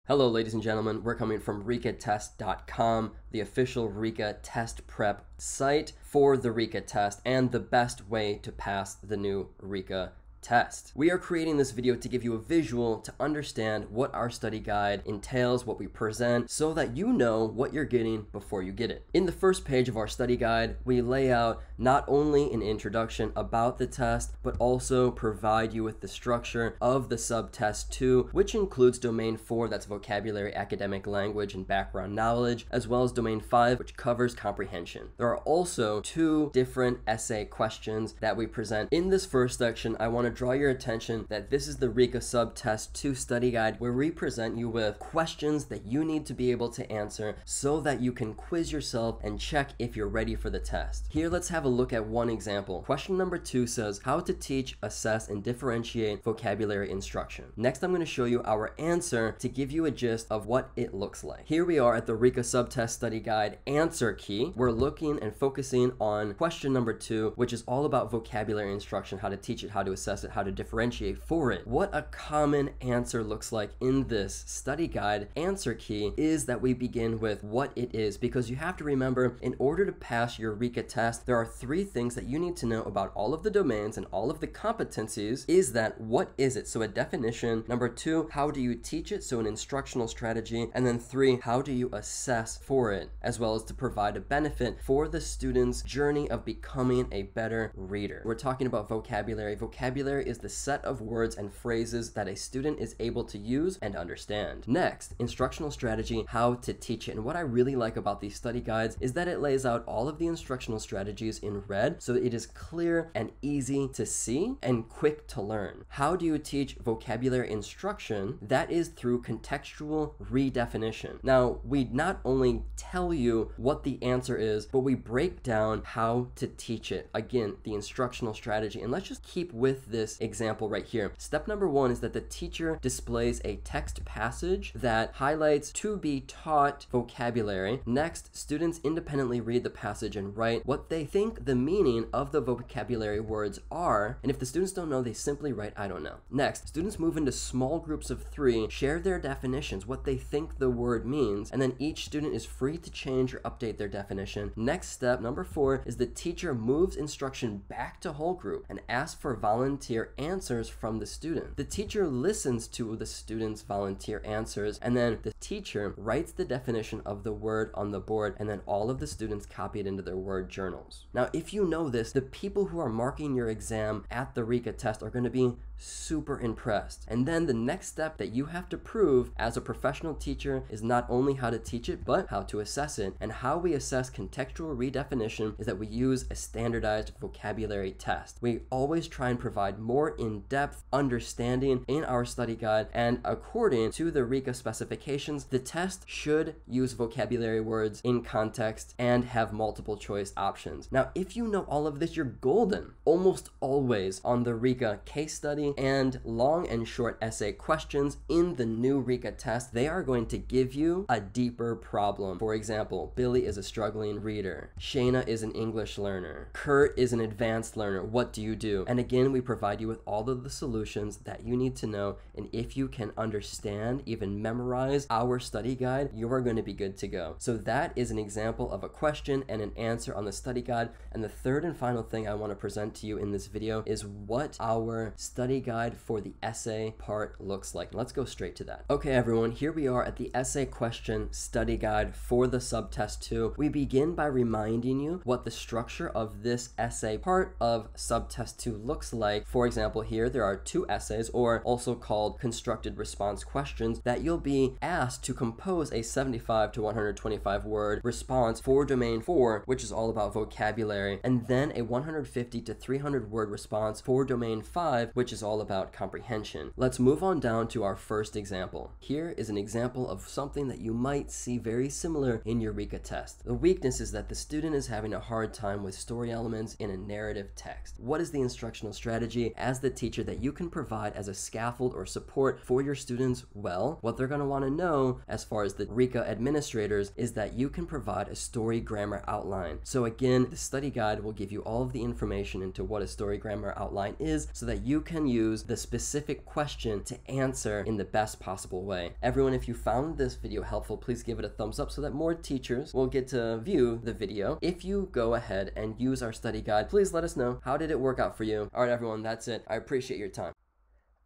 Hello, ladies and gentlemen. We're coming from ricatest.com, the official Rica Test Prep site for the Rica Test and the best way to pass the new Rica Test. We are creating this video to give you a visual to understand what our study guide entails, what we present, so that you know what you're getting before you get it. In the first page of our study guide, we lay out not only an introduction about the test, but also provide you with the structure of the Subtest 2, which includes Domain 4, that's vocabulary, academic language, and background knowledge, as well as Domain 5, which covers comprehension. There are also 2 different essay questions that we present. In this first section, I want to draw your attention that this is the Rica Subtest 2 study guide, where we present you with questions that you need to be able to answer so that you can quiz yourself and check if you're ready for the test. Here, let's have a look at one example. Question number 2 says, how to teach, assess, and differentiate vocabulary instruction. Next, I'm going to show you our answer to give you a gist of what it looks like. Here we are at the Rica Subtest study guide answer key. We're looking and focusing on question number 2, which is all about vocabulary instruction, how to teach it, how to assess it, how to differentiate for it. What a common answer looks like in this study guide answer key is that we begin with what it is, because you have to remember, in order to pass your Rica test, there are 3 things that you need to know about all of the domains and all of the competencies. Is that what is it? So a definition. Number 2, how do you teach it? So an instructional strategy. And then 3, how do you assess for it, as well as to provide a benefit for the student's journey of becoming a better reader. We're talking about vocabulary. Vocabulary is the set of words and phrases that a student is able to use and understand. Next, instructional strategy, how to teach it. And what I really like about these study guides is that it lays out all of the instructional strategies in red, so it is clear and easy to see and quick to learn. How do you teach vocabulary instruction? That is through contextual redefinition. Now, we not only tell you what the answer is, but we break down how to teach it. Again, the instructional strategy. And let's just keep with this example right here. Step number 1 is that the teacher displays a text passage that highlights to be taught vocabulary. Next, students independently read the passage and write what they think the meaning of the vocabulary words are. And if the students don't know, they simply write, I don't know. Next, students move into small groups of 3, share their definitions, what they think the word means, and then each student is free to change or update their definition. Next step, number 4, is the teacher moves instruction back to whole group and asks for volunteer answers from the student. The teacher listens to the student's volunteer answers, and then the teacher writes the definition of the word on the board, and then all of the students copy it into their word journals. Now, if you know this, the people who are marking your exam at the Rica test are going to be super impressed. And then the next step that you have to prove as a professional teacher is not only how to teach it, but how to assess it. And how we assess contextual redefinition is that we use a standardized vocabulary test. We always try and provide more in-depth understanding in our study guide, and according to the Rica specifications, the test should use vocabulary words in context and have multiple choice options. Now, if you know all of this, you're golden. Almost always on the Rica case study and long and short essay questions in the new Rica test, they are going to give you a deeper problem. For example, Billy is a struggling reader. Shayna is an English learner. Kurt is an advanced learner. What do you do? And again, we provide you with all of the solutions that you need to know. And if you can understand, even memorize our study guide, you are going to be good to go. So that is an example of a question and an answer on the study guide. And the third and final thing I want to present to you in this video is what our study guide for the essay part looks like. Let's go straight to that. Okay, everyone, here we are at the essay question study guide for the Subtest 2. We begin by reminding you what the structure of this essay part of Subtest 2 looks like. For example, here there are 2 essays, or also called constructed response questions, that you'll be asked to compose a 75 to 125 word response for Domain 4, which is all about vocabulary, and then a 150 to 300 word response for Domain 5, which is all about comprehension. Let's move on down to our first example. Here is an example of something that you might see very similar in your Rica test. The weakness is that the student is having a hard time with story elements in a narrative text. What is the instructional strategy as the teacher that you can provide as a scaffold or support for your students? Well, what they're going to want to know as far as the Rica administrators is that you can provide a story grammar outline. So again, the study guide will give you all of the information into what a story grammar outline is, so that you can use use the specific question to answer in the best possible way. Everyone, if you found this video helpful, please give it a thumbs up so that more teachers will get to view the video. If you go ahead and use our study guide, please let us know, how did it work out for you? All right, everyone, that's it. I appreciate your time.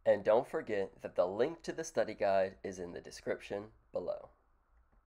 And don't forget that the link to the study guide is in the description below.